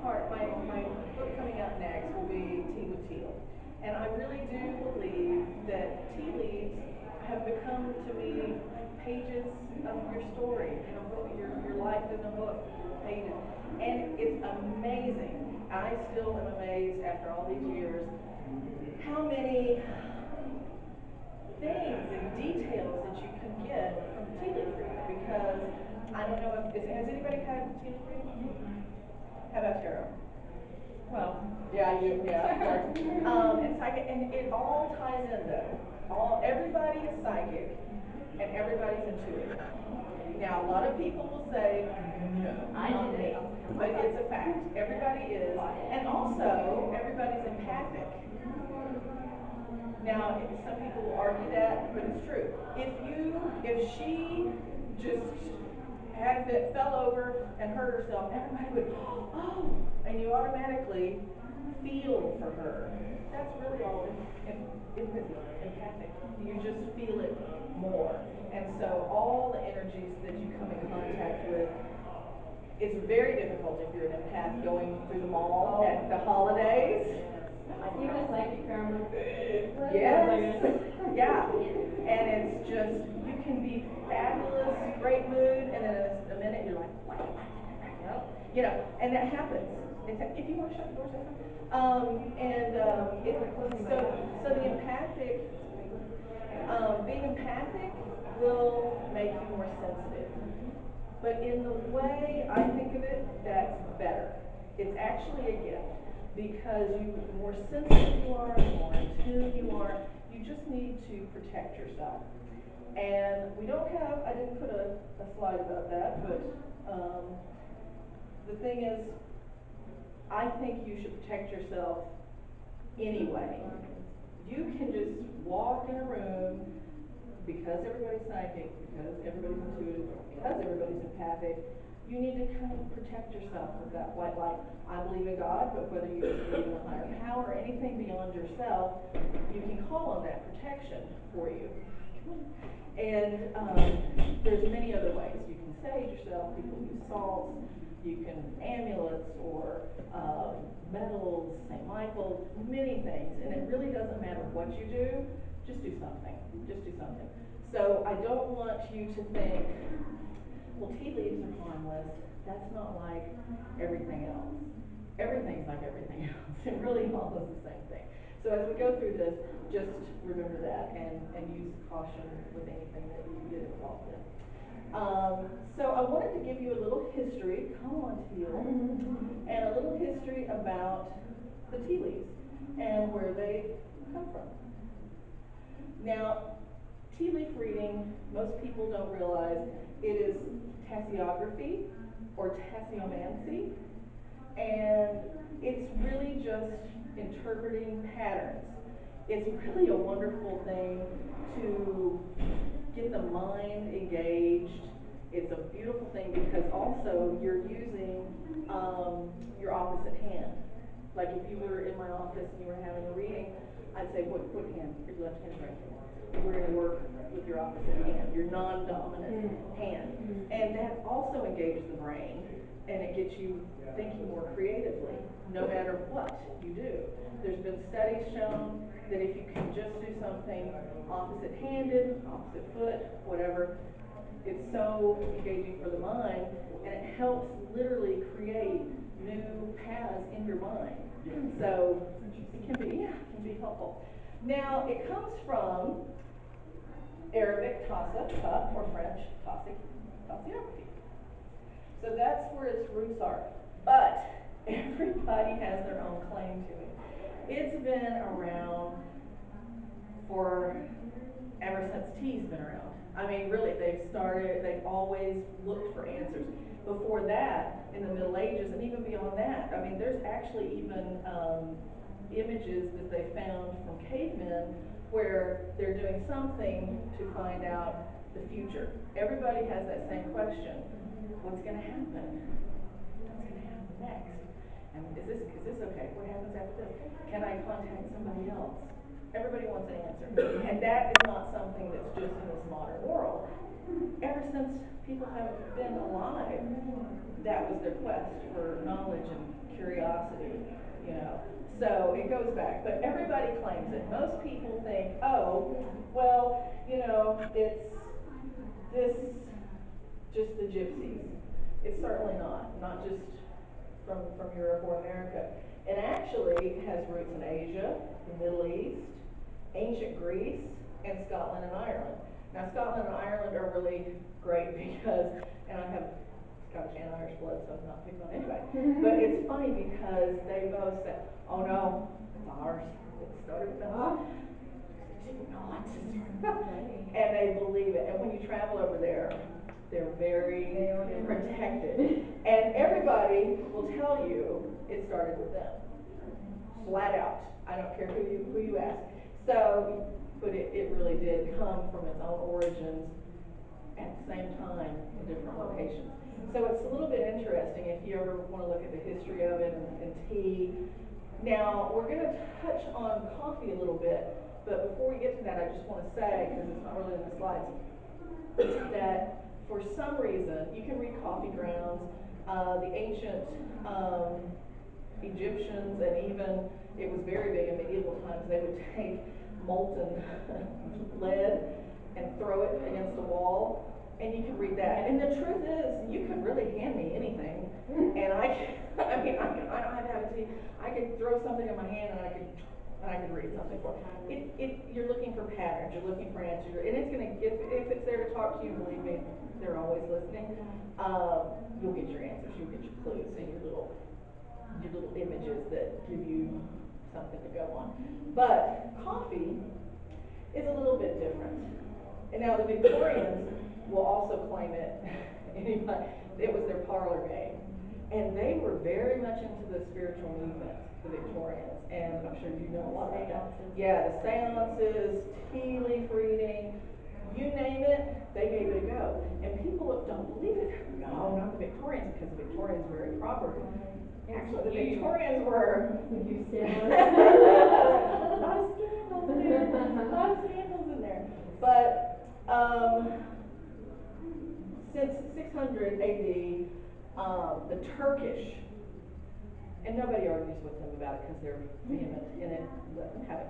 part, my book coming up next will be Tea with Teal. And I really do believe that tea leaves have become to me pages of your story in a book, your life in a book, pages. And it's amazing. I still am amazed after all these years how many things and details that you can get from tea leaf reading because I don't know if has anybody had tea leaf reading? How about tarot? Well, yeah, yeah, of course. And psychic, and it all ties in though. Everybody is psychic, and everybody's intuitive. Now, a lot of people will say, no, not me, but it's a fact. Everybody is, and also everybody's empathic. Now, some people will argue that, but it's true. If she just fell over and hurt herself, everybody would, oh, and you automatically feel for her. That's really all empathic. You just feel it more. And so all the energies that you come in contact with, it's very difficult if you're an empath going through the mall at the holidays. Even a psychic family. Yes. Yeah. And it's just, you can be fabulous, great mood, and then in a minute you're like, what? You know, and that happens. If you want to shut the doors, that's fine. So the empathic, being empathic will make you more sensitive. But in the way I think of it, that's better. It's actually a gift because the more sensitive you are, the more in tune you are, you just need to protect yourself. And we don't have, I didn't put a slide about that, but the thing is, I think you should protect yourself anyway. You can just walk in a room because everybody's psychic, because everybody's intuitive, because everybody's empathic. You need to kind of protect yourself with that white light. I believe in God, but whether you believe in a higher power or anything beyond yourself, you can call on that protection for you. And there's many other ways. You can sage yourself, people use salts, you can amulets or metals, St. Michael, many things. And it really doesn't matter what you do, just do something. Just do something. So I don't want you to think, well, tea leaves are harmless. That's not like everything else. Everything's like everything else. It really all is the same thing. So as we go through this, just remember that and use caution with anything that you get involved in. So I wanted to give you a little history, come on Teal, and a little history about the tea leaves and where they come from. Now, tea leaf reading, most people don't realize it is tasseography or tasseomancy, and it's really just interpreting patterns. It's really a wonderful thing to get the mind engaged. It's a beautiful thing because also you're using your opposite hand. Like if you were in my office and you were having a reading, I'd say, what hand? Your left hand, right hand. We're going to work with your opposite hand, your non-dominant hand. And that also engages the brain, and it gets you thinking more creatively, no matter what you do. There's been studies shown that if you can just do something opposite-handed, opposite foot, whatever, it's so engaging for the mind, and it helps literally create new paths in your mind. So it can be helpful. Now, it comes from Arabic tassa, or French tasseography. So that's where its roots are. But everybody has their own claim to it. It's been around for ever since tea's been around. I mean, really, they've always looked for answers. Before that, in the Middle Ages, and even beyond that, I mean, there's actually even images that they found from cavemen where they're doing something to find out the future. Everybody has that same question. What's going to happen? What's going to happen next? And is this okay? What happens after this? Can I contact somebody else? Everybody wants an answer. And that is not something that's just in this modern world. ever since people have been alive, that was their quest for knowledge and curiosity, you know. So it goes back, but everybody claims it. Most people think, oh, well, you know, it's this, just the gypsies. It's certainly not just from Europe or America. It actually has roots in Asia, the Middle East, ancient Greece, and Scotland and Ireland. Now, Scotland and Ireland are really great because, and I have Scottish and Irish blood, so I'm not picking on anybody. But it's funny because they both say, oh no, it's ours. It started with us. It did not. And they believe it. And when you travel over there, they're very protected. And everybody will tell you it started with them. Flat out. I don't care who you ask. So, but it really did come from its own origins at the same time in different locations. So it's a little bit interesting if you ever want to look at the history of it and tea. Now, we're going to touch on coffee a little bit, but before we get to that, I just want to say, because it's not really in the slides, that for some reason, you can read coffee grounds, the ancient Egyptians, and even, it was very big in medieval times, they would take molten lead and throw it against the wall, and you can read that. And the truth is, you could really hand me anything, and I mean, I don't have to have a tea. I could throw something in my hand, and I could read something for it. You're looking for patterns, you're looking for answers, and it's gonna, if it's there to talk to you, believe me, they're always listening. You'll get your answers, you'll get your clues, and your little images that give you something to go on. But coffee is a little bit different. And now the Victorians will also claim it. Anybody, it was their parlor game. And they were very much into the spiritual movement, the Victorians. And I'm sure you know a lot about that. Yeah, the seances, tea leaf reading, you name it, they gave it a go. And people don't believe it. No, not the Victorians, because the Victorians were very proper. Actually, the Victorians were. You said a lot of scandals there. A lot of scandals in there. But since 600 AD, the Turkish, and nobody argues with them about it because they're vehement in it, let them have it.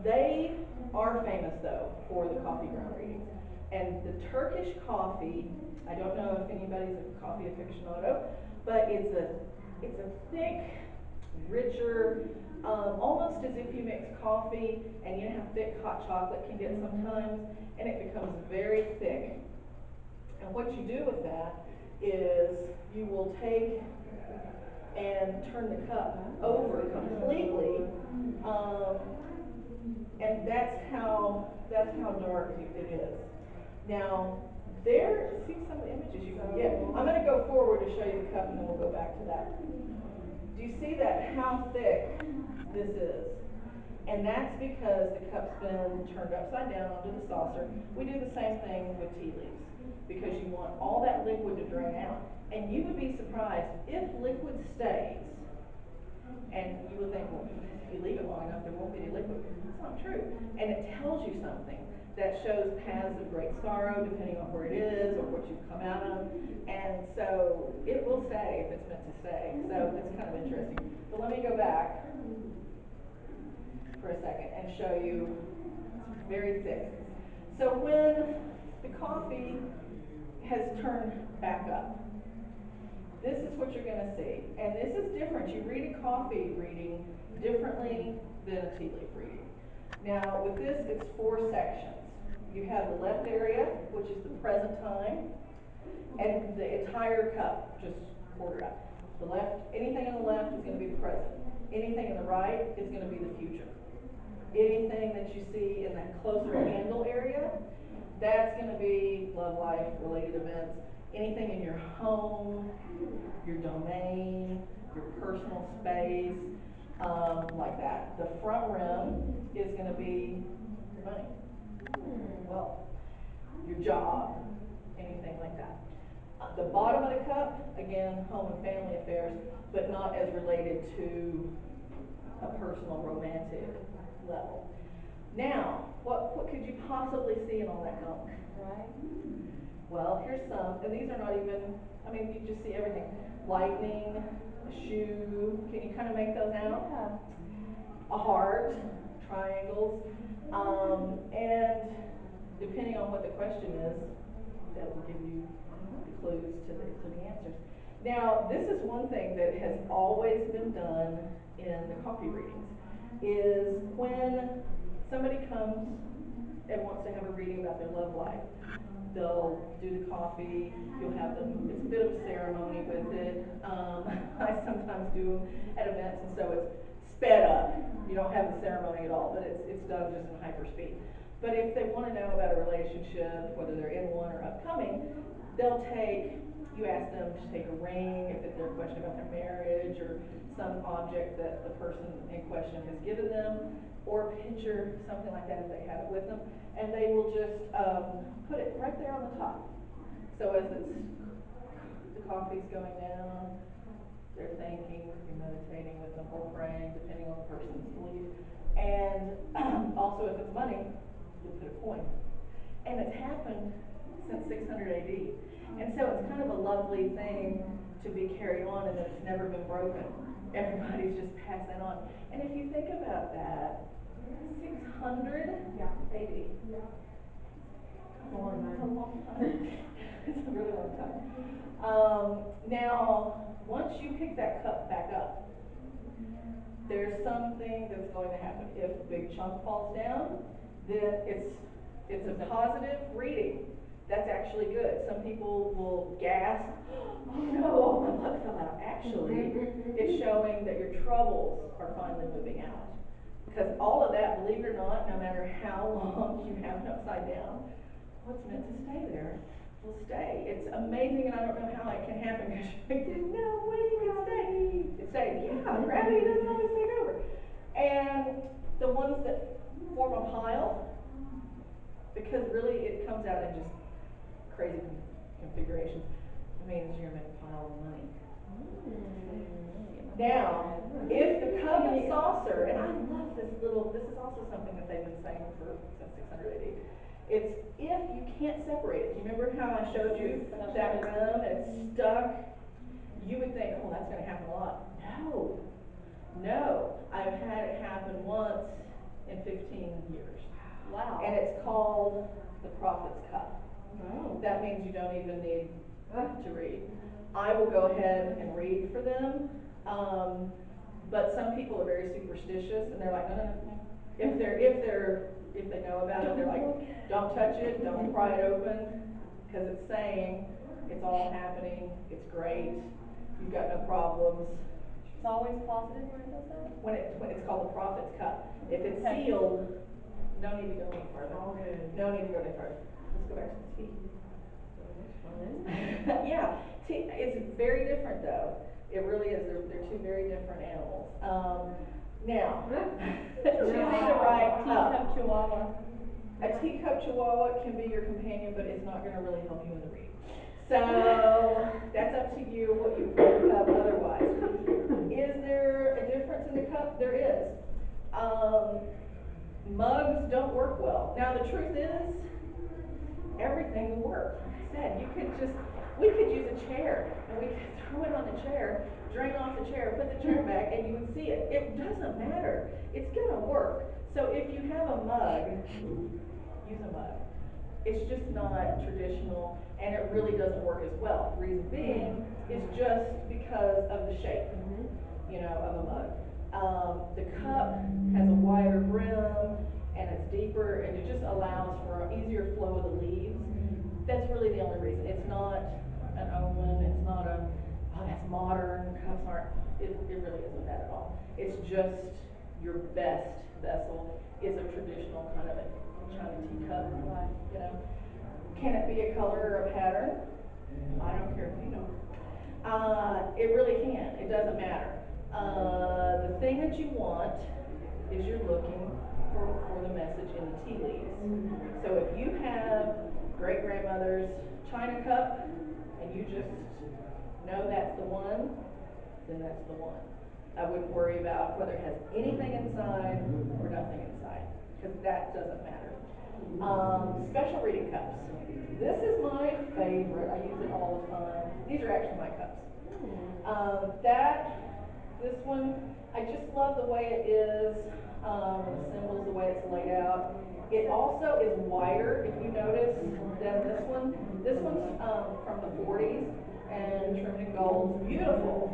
They are famous though for the coffee ground readings. And the Turkish coffee, I don't know if anybody's a coffee aficionado, but it's a thick, richer, almost as if you mix coffee and you know how thick hot chocolate can get sometimes, and it becomes very thick. And what you do with that is you will take and turn the cup over completely, and that's how dark it is. Now, see some of the images you can get. I'm going to go forward to show you the cup, and then we'll go back to that. Do you see that, how thick this is? And that's because the cup's been turned upside down onto the saucer. We do the same thing with tea leaves, because you want all that liquid to drain out. And you would be surprised if liquid stays, and you would think, well, if you leave it long enough, there won't be any liquid. That's not true. And it tells you something that shows paths of great sorrow, depending on where it is or what you've come out of. And so it will stay if it's meant to stay. So it's kind of interesting. But let me go back for a second and show you. It's very thick. So when the coffee has turned back up, this is what you're going to see. And this is different. You read a coffee reading differently than a tea leaf reading. Now, with this, it's 4 sections. You have the left area, which is the present time, and the entire cup, just quartered up. The left, anything on the left is going to be the present. Anything on the right is going to be the future. Anything that you see in that closer handle area, that's going to be love life, related events. Anything in your home, your domain, your personal space, like that. The front rim is going to be your money, wealth, your job, anything like that. The bottom of the cup, again, home and family affairs, but not as related to a personal romantic level. Now, what could you possibly see in all that milk? Right. Well, here's some, and these are not even, I mean, you just see everything. Lightning, a shoe, can you kind of make those out? Yeah. A heart, triangles, and depending on what the question is, that will give you the clues to the answers. Now, this is one thing that has always been done in the coffee readings, is when somebody comes and wants to have a reading about their love life, they'll do the coffee, you'll have them, it's a bit of a ceremony with it. I sometimes do them at events, and so it's sped up. You don't have the ceremony at all, but it's done just in hyper speed. But if they want to know about a relationship, whether they're in one or upcoming, they'll take, you ask them to take a ring, if it's their question about their marriage, or some object that the person in question has given them, or a picture, something like that if they have it with them, and they will just put it right there on the top. So as the coffee's going down, they're thinking, you're meditating with them or praying, depending on the person's belief. And also if it's money, you'll put a coin. And it's happened since 600 AD. And so it's kind of a lovely thing to be carried on, and that it's never been broken. Everybody's just passed that on. And if you think about that, 600 AD. It's a long It's a time. long time. It's a really long time. Now, once you pick that cup back up, there's something that's going to happen. If a big chunk falls down, then it's a positive reading. That's actually good. Some people will gasp, oh no, my plug fell out. Actually, it's showing that your troubles are finally moving out. Because all of that, believe it or not, no matter how long you have it upside down, what's meant to stay there will stay. It's amazing, and I don't know how it can happen, because you're like, there's no way you can stay. It stays. Yeah, gravity doesn't always take over. And the ones that form a pile, because really it comes out in just crazy configurations, means you're going to make a pile of money. Now, if the cup and saucer, and I love this is also something that they've been saying since 600 AD. It's if you can't separate it. Do you remember how I showed you that rim and it's stuck? You would think, oh, that's going to happen a lot. No. I've had it happen once in 15 years. Wow. And it's called the prophet's cup. Oh. That means you don't even need to read. I will go ahead and read for them, but some people are very superstitious, and they're like, no. If they know about it, they're like, don't touch it, don't pry it open, because it's saying it's all happening, it's great, you've got no problems. It's always positive when it does that? When it's called the prophet's cup. If it's sealed, no need to go any further. Okay. No need to go any further. Let's go back to the tea. Fun. Yeah, it's very different though. It really is. They're two very different animals. Now, choosing the right cup. Teacup Chihuahua. A teacup Chihuahua can be your companion, but it's not going to really help you in the read. So that's up to you what you pick up otherwise. Is there a difference in the cup? There is. Mugs don't work well. Now the truth is, everything will work. Like I said, we could use a chair, and we could throw it on the chair, drain off the chair, put the chair back, and you would see it. It doesn't matter. It's gonna work. So if you have a mug, use a mug. It's just not traditional, and it really doesn't work as well. Reason being is just because of the shape, of a mug. The cup has a wider brim, and it's deeper, and it just allows for an easier flow of the leaves. That's really the only reason. It's not an omen. It's not that's modern. Cups aren't. It really isn't that at all. It's just your best vessel is a traditional kind of a China teacup. Can it be a color or a pattern? I don't care if you know. It really can. It doesn't matter. The thing that you want is you're looking for the message in the tea leaves. So if you have great-grandmother's China cup and you just know that's the one, then that's the one. I wouldn't worry about whether it has anything inside or nothing inside. because that doesn't matter. Special reading cups. This is my favorite. I use it all the time. These are actually my cups. This one, I just love the way it is, the symbols, the way it's laid out. It also is wider, if you notice, than this one. This one's from the 40s and trimmed in gold. It's beautiful.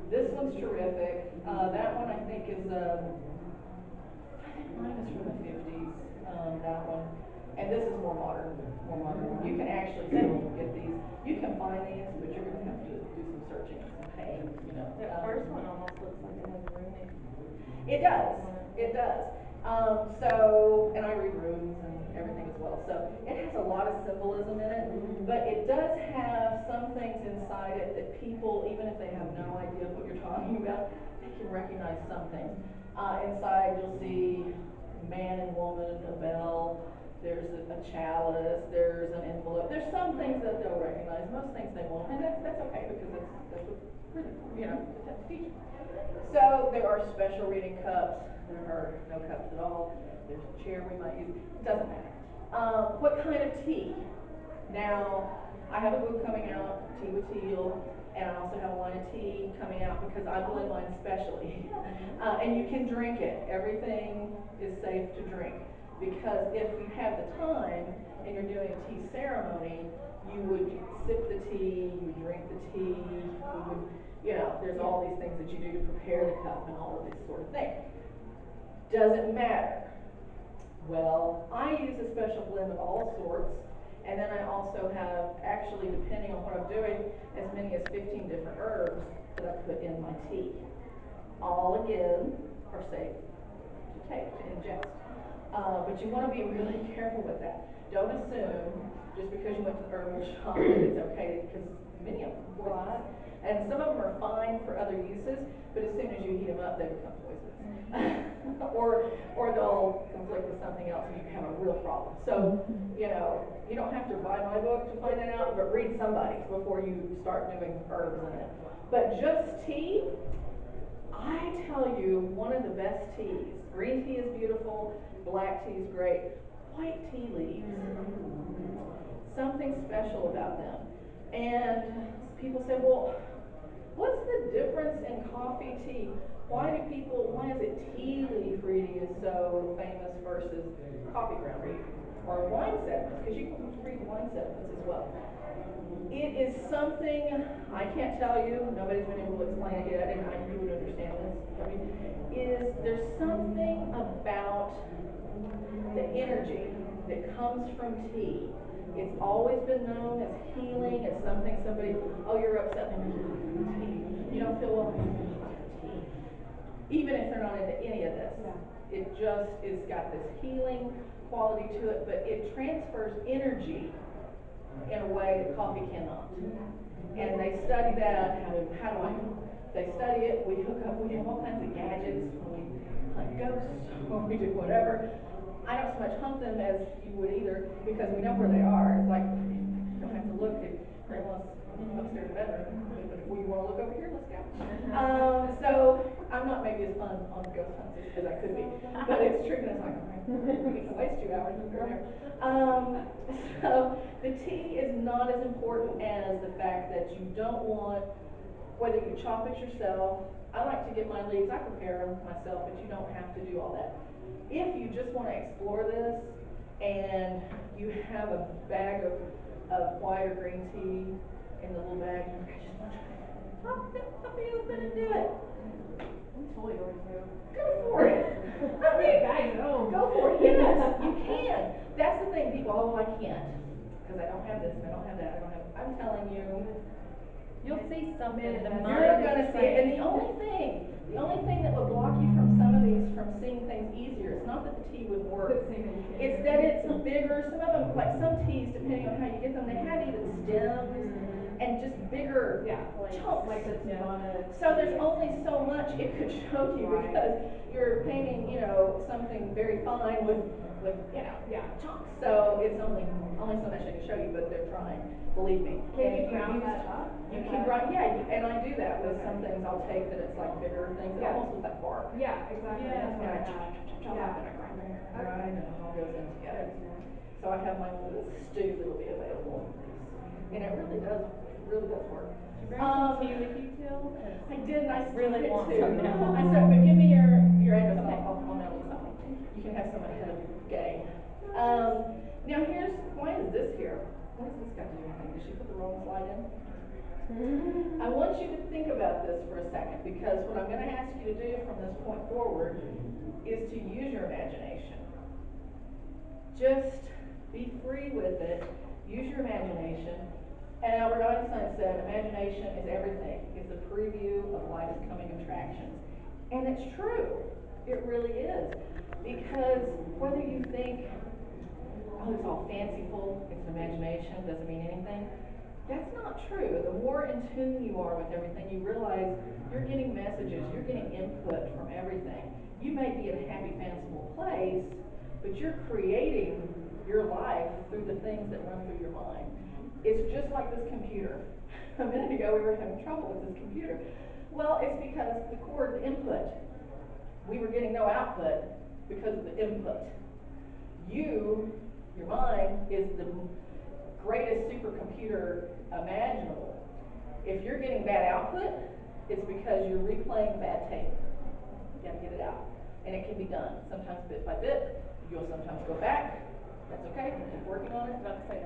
This one's terrific. That one I think is, I think mine is from the 50s, that one. And this is more modern, more modern. You can actually still get these. You can find these, but you're going to have to do some searching and some paying, you know. That first one almost looks like it has runic. It does, it does. And I read runes and everything as well. So it has a lot of symbolism in it, but it does have some things inside it that people, even if they have no idea what you're talking about, they can recognize some things. Inside you'll see man and woman, a bell, there's a chalice, there's an envelope. There's some things that they'll recognize, most things they won't, and that's okay because that's what we're there for, you know, to teach. So there are special reading cups, there are no cups at all, there's a chair we might use, it doesn't matter. What kind of tea? Now, I have a book coming out, Tea with Teal, and I also have a line of tea coming out because I blend mine specially. And you can drink it, everything is safe to drink. Because if you have the time and you're doing a tea ceremony, you would sip the tea, you would drink the tea, you would, you know, there's all these things that you do to prepare the cup and all of this sort of thing. Does it matter? Well, I use a special blend of all sorts, and then I also have, actually, depending on what I'm doing, as many as 15 different herbs that I put in my tea. All, again, are safe to take, to ingest. But you want to be really careful with that. Don't assume, just because you went to the herbal shop, that it's okay, because many of them are poisonous. And some of them are fine for other uses, but as soon as you heat them up, they become poisonous. or they'll conflict with something else and you have a real problem. So, you know, you don't have to buy my book to find that out, but read somebody's before you start doing herbs in it. But just tea, I tell you, one of the best teas. Green tea is beautiful, black tea is great. White tea leaves, something special about them. And people say, well, what's the difference in coffee tea? Why is it tea leaf reading is so famous versus coffee ground reading? Or wine sediments, because you can read wine sediments as well. It is something, I can't tell you, nobody's been able to explain it yet, and you would understand this. There's something about the energy that comes from tea. It's always been known as healing, as something somebody, oh, you're upset, tea. You don't feel well, tea. Even if they're not into any of this, it just is got this healing quality to it, but it transfers energy in a way that coffee cannot. And they study that, they study it, we hook up, we have all kinds of gadgets, we hunt ghosts, we do whatever. I don't so much hunt them as you would either, because we know where they are. It's like, you don't have to look at grandma's upstairs bedroom, but if we want to look over here, let's go. So I'm not maybe as fun on ghost hunts as I could be, but it's true, and it's like, we can waste 2 hours and go there. So the tea is not as important as the fact that you don't want, whether you chop it yourself. I like to get my leaves, I prepare them myself, but you don't have to do all that. If you just want to explore this and you have a bag of white or green tea in the little bag, and I just want to try it, I'll be open and do it. I'm totally going to. Go for it. I mean, guys at home. go for it. Yes, you can. That's the thing, people, oh, I can't, because I don't have this, and I don't have that, I don't have, I'm telling you, You'll see something. you're gonna see it, and the only thing that would block you from some of these, from seeing things easier, it's not that the tea wouldn't work, it's that it's bigger. Some of them, like some teas, depending on how you get them, they have even stems and just bigger chunks. Like the So there's only so much it could show you, because you're painting, you know, something very fine with you know, chunks. So it's only so much I can show you, but they're trying. Believe me. Can you ground that up? You can grind, and I do that with some things. I'll take that it's like bigger things, almost with that bark. Yeah, exactly. And I chop and I grind it. Right, and it all goes in together. So I have my little stew that'll be available. And it really does work. Did you bring some tea with you, Teal? I did, and I really started want to. some now. I started, but give me your address, and I'll mail you something. You can have some ahead of your game. Now why is this here? What has this got to do with anything? Did she put the wrong slide in? I want you to think about this for a second, because what I'm going to ask you to do from this point forward is to use your imagination. Just be free with it. Use your imagination. And Albert Einstein said, imagination is everything. It's a preview of life's coming attractions. And it's true. It really is. Because whether you think, oh, it's all fanciful, it's an imagination, doesn't mean anything, that's not true. The more in tune you are with everything, you realize you're getting messages, you're getting input from everything. You may be in a happy, fanciful place, but you're creating your life through the things that run through your mind. It's just like this computer. A minute ago, we were having trouble with this computer. Well, it's because the input, we were getting no output because of the input. Your mind, is the greatest supercomputer imaginable. If you're getting bad output, it's because you're replaying bad tape. You gotta get it out. And it can be done. Sometimes bit by bit. You'll sometimes go back. That's okay. Keep working on it.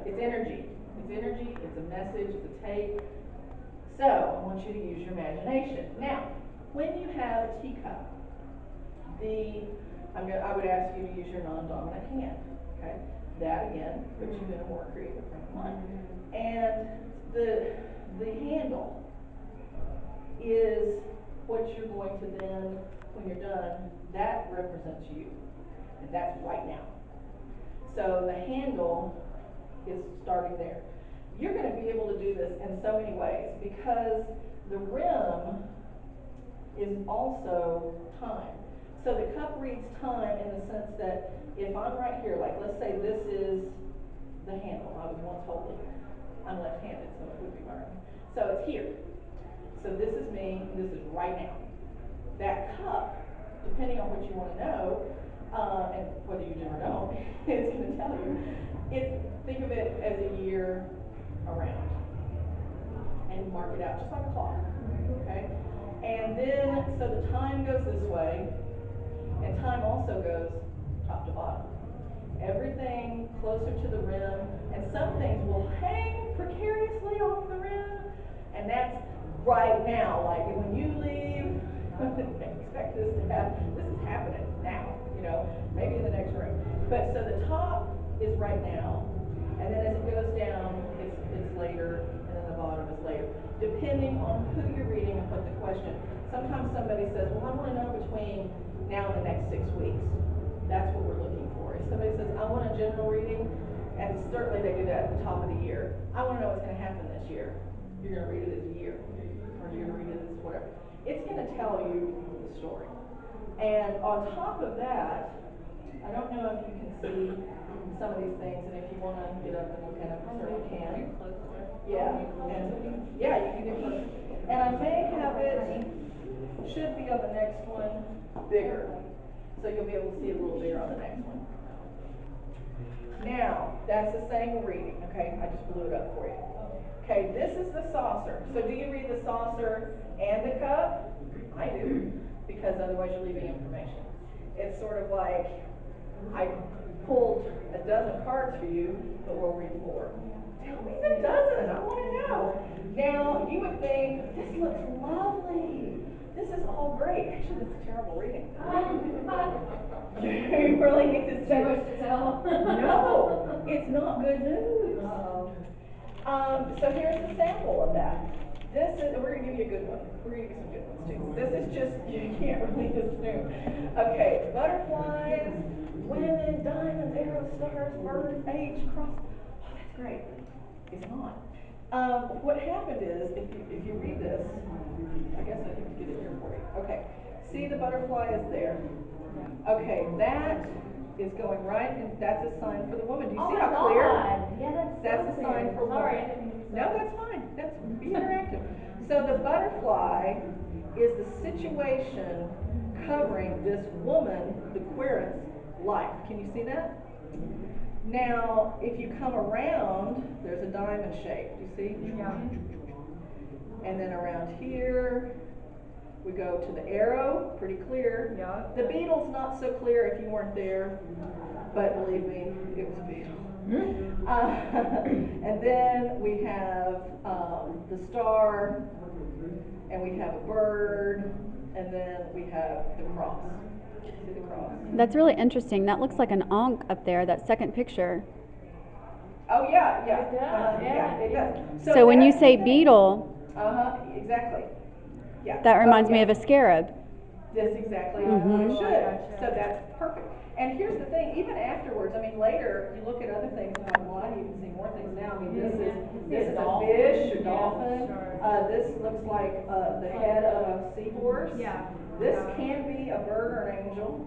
It's energy. It's energy. It's a message. It's a tape. So, I want you to use your imagination. Now, when you have a teacup, I would ask you to use your non-dominant hand. Okay? That again puts you in a more creative frame of mind. And the handle is what you're going to then, when you're done, that represents you. And that's right now. So the handle is starting there. You're going to be able to do this in so many ways, because the rim is also time. So the cup reads time in the sense that if I'm right here, like let's say this is the handle I was once holding. I'm left-handed, so it would be my right. So it's here. So this is me, and this is right now. That cup, depending on what you want to know, and whether you do or don't, it's going to tell you. Think of it as a year around, and mark it out just like a clock. Okay? And then, so the time goes this way, and time also goes top to bottom. Everything closer to the rim, and some things will hang precariously off the rim, and that's right now. Like when you leave, expect this to happen. This is happening now, maybe in the next room. But so the top is right now, and then as it goes down, it's later, and then the bottom is later, depending on who you're reading and what the question. Sometimes somebody says, well, I want to know between now and the next 6 weeks. That's what we're looking for. If somebody says, I want a general reading, and certainly they do that at the top of the year, I want to know what's going to happen this year. You're going to read it as a year, or you're going to read it as whatever. It's going to tell you the story. And on top of that, I don't know if you can see some of these things, and if you want to get up and look at them, you certainly can. Yeah, and yeah, you can get closer. And I may have it, should be on the next one, bigger. So you'll be able to see it a little bigger on the next one. Now, that's the same reading, okay? I just blew it up for you. Okay, this is the saucer. So do you read the saucer and the cup? I do, because otherwise you're leaving information. It's sort of like, I pulled a dozen cards for you, but we'll read more. Tell me the dozen, I want to know. Now, you would think, this looks lovely. This is all great. Actually, this is a terrible reading. You really need to so much to tell. No, it's not good news. So here's the sample of that. We're going to give you a good one. We're going to give you some good ones too. This is just, you can't really assume. Okay, butterflies, women, diamonds, arrows, stars, birds, H, cross. Oh, that's great. It's not. What happened is, if you read this, I guess I need to get it here for you. Okay, see the butterfly is there. Okay, that is going right, and that's a sign for the woman. Do you see how clear? Yeah, that's so a sign for Sorry, woman. I didn't mean to. No, that's fine. Be interactive. So the butterfly is the situation covering this woman, the querence, life. Can you see that? Now, if you come around, there's a diamond shape. Do you see? Yeah. And then around here, we go to the arrow, pretty clear. Yeah. The beetle's not so clear if you weren't there, but believe me, it was a beetle. And then we have the star, and we have a bird, and then we have the cross. See the cross? That's really interesting. That looks like an ankh up there, that second picture. Oh, yeah, yeah. It does, Yeah, it does. So when you that's say the thing. beetle, Exactly. Yeah. that reminds me yeah. of a scarab. That's exactly Mhm. what it should. Gotcha. So that's perfect. And here's the thing, even afterwards, I mean, later, you look at other things, and I'm like, well, I even see more things now. I mean, this is a fish, a dolphin. Sure. This looks like the head of a seahorse. Yeah. This Yeah. can be a bird or an angel.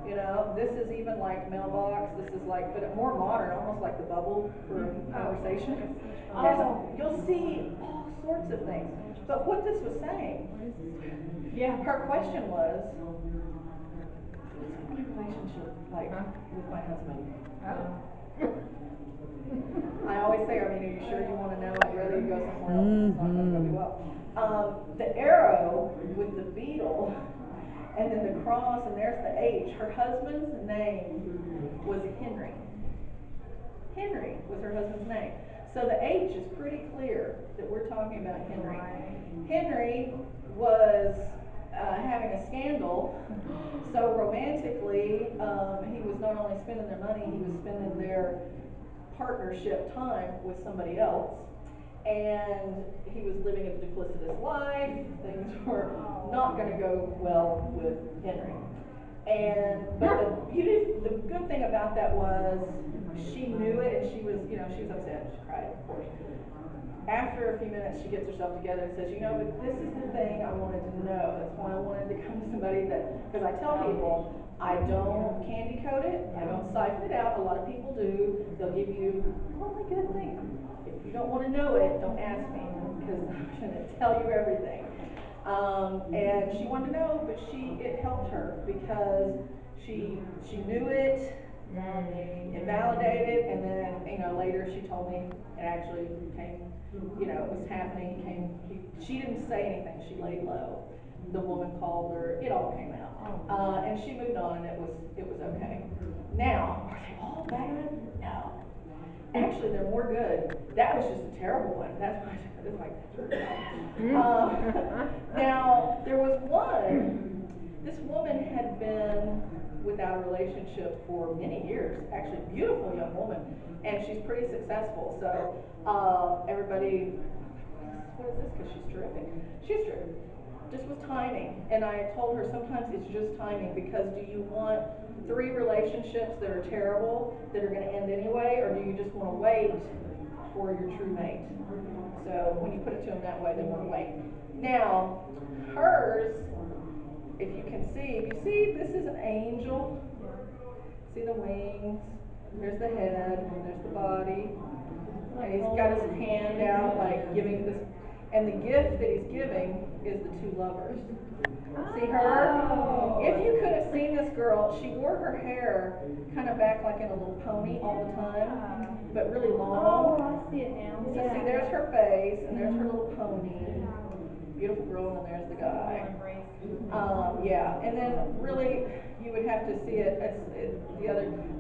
You know, this is even like mailbox. This is like, but more modern, almost like the bubble for a conversation. You'll see all sorts of things. But what this was saying, Yeah. her question was, what's my relationship like with my husband? Oh. I always say, I mean, are you sure you want to know? I'd rather you go somewhere else. It's not going to go well. The arrow with the beetle, and then the cross, and there's the H. Her husband's name was Henry. Henry was her husband's name. So the H is pretty clear that we're talking about Henry. Henry was having a scandal, so romantically, he was not only spending their money, he was spending their partnership time with somebody else. And he was living a duplicitous life. Things were not going to go well with Henry. But the good thing about that was she knew it, and she was upset. She cried, of course. After a few minutes, she gets herself together and says, but this is the thing I wanted to know. That's why I wanted to come to somebody because I tell people, I don't candy coat it, I don't siphon it out. A lot of people do. They'll give you only good things. If you don't want to know it, don't ask me, because I'm going to tell you everything. And she wanted to know, but it helped her because she knew it. It validated, and then later she told me it actually came. It was happening. She didn't say anything. She laid low. The woman called her. It all came out, and she moved on, and it was okay. Now, are they all bad? No. Actually, they're more good. That was just a terrible one. That's why it was like. Now, there was one. This woman had been without a relationship for many years. Actually, beautiful young woman, and she's pretty successful. So everybody, what is this? Because she's terrific. She's terrific. Just with timing. And I told her sometimes it's just timing, because do you want 3 relationships that are terrible, that are going to end anyway, or do you just want to wait for your true mate? So when you put it to them that way, they want to wait. Now, hers, if you can see, this is an angel. See the wings? There's the head, and there's the body. And he's got his hand out, like giving this. And the gift that he's giving is the 2 lovers. See her? If you could have seen this girl, she wore her hair kind of back like in a little pony all the time, but really long. Oh, I see it now. So see, there's her face, and there's her little pony. Beautiful girl, and there's the guy. Yeah, and then really, you would have to see it.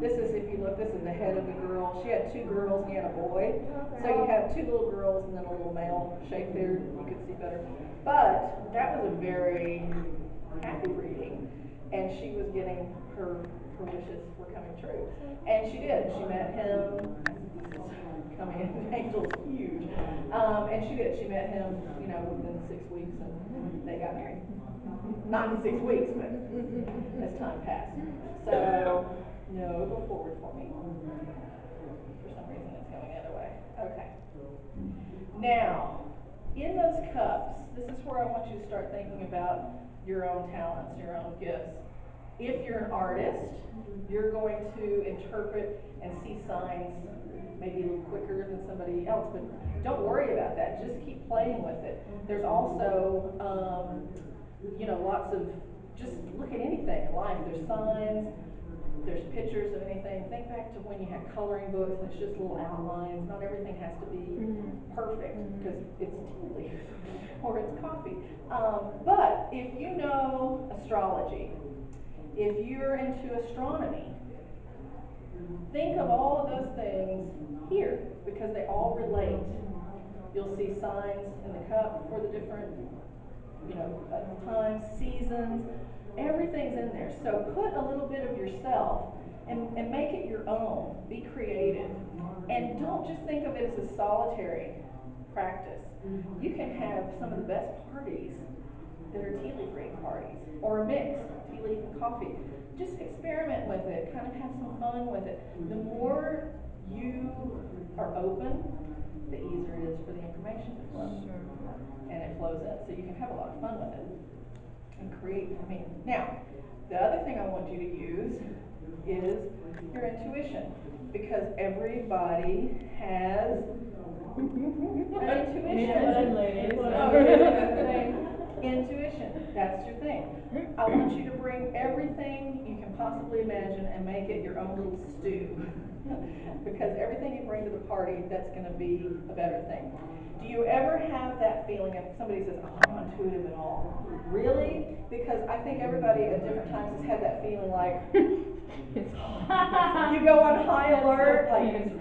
This is, if you look, this is the head of the girl. She had 2 girls, and he had a boy. So you have 2 little girls, and then a little male shape there. You could see better. But that was a very happy reading, and she was getting her wishes were coming true. And she did. She met him. Coming in, Angel's huge. And she did. She met him, within 6 weeks, and they got married. Not in 6 weeks, but as time passed. So, no, go forward for me. For some reason, it's going the other way. Okay. Now, in those cups, this is where I want you to start thinking about your own talents, your own gifts. If you're an artist, you're going to interpret and see signs maybe a little quicker than somebody else, but don't worry about that. Just keep playing with it. There's also, lots of just look at anything in life. There's signs, there's pictures of anything. Think back to when you had coloring books and it's just little outlines. Not everything has to be perfect because it's tea leaf or it's coffee. But if you know astrology, if you're into astronomy, think of all of those things here because they all relate. You'll see signs in the cup for the different, times, seasons. Everything's in there. So put a little bit of yourself and make it your own. Be creative. And don't just think of it as a solitary practice. You can have some of the best parties that are tea leaf reading parties or a mix, tea leaf and coffee. Just experiment with it, kind of have some fun with it. The more you are open, the easier it is for the information to flow. And it flows in, so you can have a lot of fun with it and create for me. Now, the other thing I want you to use is your intuition, because everybody has an intuition. Intuition, that's your thing. I want you to bring everything you can possibly imagine and make it your own little stew. Because everything you bring to the party, that's going to be a better thing. Do you ever have that feeling if somebody says, oh, I'm intuitive and all? Really? Because I think everybody at different times has had that feeling like, you go on high alert, like,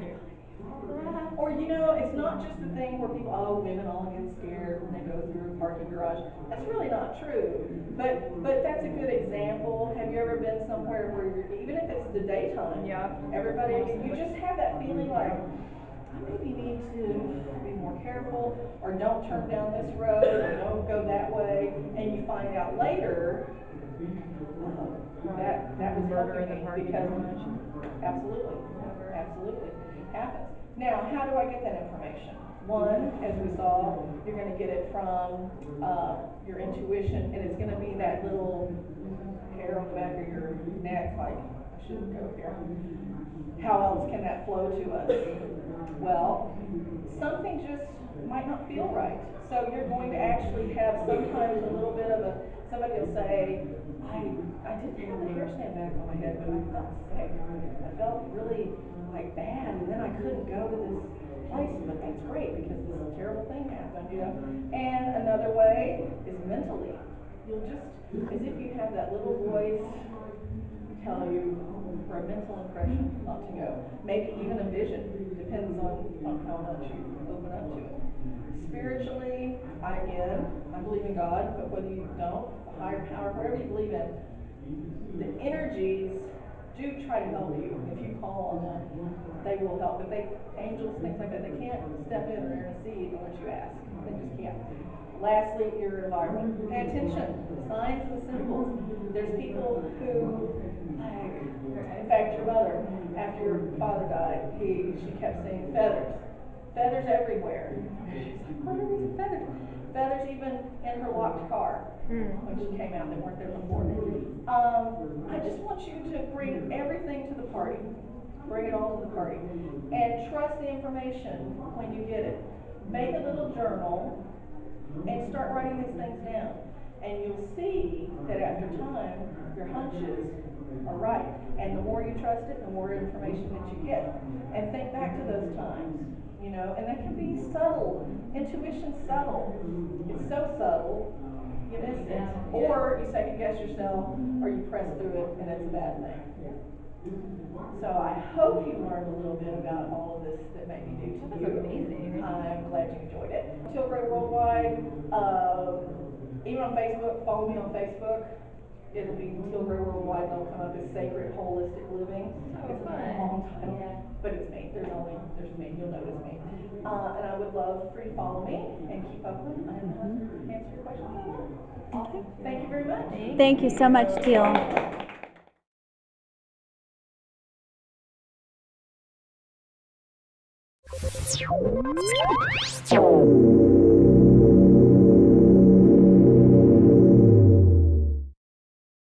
or it's not just the thing where people, women all get scared when they go through a parking garage. That's really not true. But that's a good example. Have you ever been somewhere where even if it's the daytime, everybody, you just have that feeling like, I maybe need to be more careful, or don't turn down this road, or don't go that way, and you find out later, that was helping me because, absolutely, happens. Now, how do I get that information? One, as we saw, you're going to get it from your intuition, and it's going to be that little hair on the back of your neck, like, I shouldn't go here. How else can that flow to us? Well, something just might not feel right. So you're going to actually have sometimes a little bit of somebody will say, I didn't have the hair stand back on my head, but I felt sick. I felt really bad, and then I couldn't go to this place, but that's great because this terrible thing happened, And another way is mentally. You'll just, as if you have that little voice tell you for a mental impression not to go. Maybe even a vision, depends on how much you open up to it. Spiritually, I believe in God, but whether you don't, the higher power, whatever you believe in, the energies do try to help you. If you call on them, they will help. But angels, things like that, they can't step in or intercede unless you ask. They just can't. Lastly, your environment. Pay attention. The signs and the symbols. There's people who, in fact, your mother, after your father died, she kept saying feathers. Feathers everywhere. She's like, what are these feathers? Feathers even in her locked car when she came out. They weren't there before. I just want you to bring everything to the party. Bring it all to the party. And trust the information when you get it. Make a little journal and start writing these things down. And you'll see that after time, your hunches are right. And the more you trust it, the more information that you get. And think back to those times, and that can be subtle. Intuition's subtle. It's so subtle, you miss it. Or you second guess yourself, or you press through it, and it's a bad thing. So I hope you learned a little bit about all of this that may be new to you. That's amazing. I'm glad you enjoyed it. Teal Gray Worldwide, even on Facebook, follow me on Facebook. It'll be Teal Gray Worldwide, and it'll come up as Sacred Holistic Living. It's a long title, but it's me. There's me. You'll notice me. And I would love for you to follow me and keep up with and answer your questions on that. Awesome. Thank you very much. Thank you so much, Teal.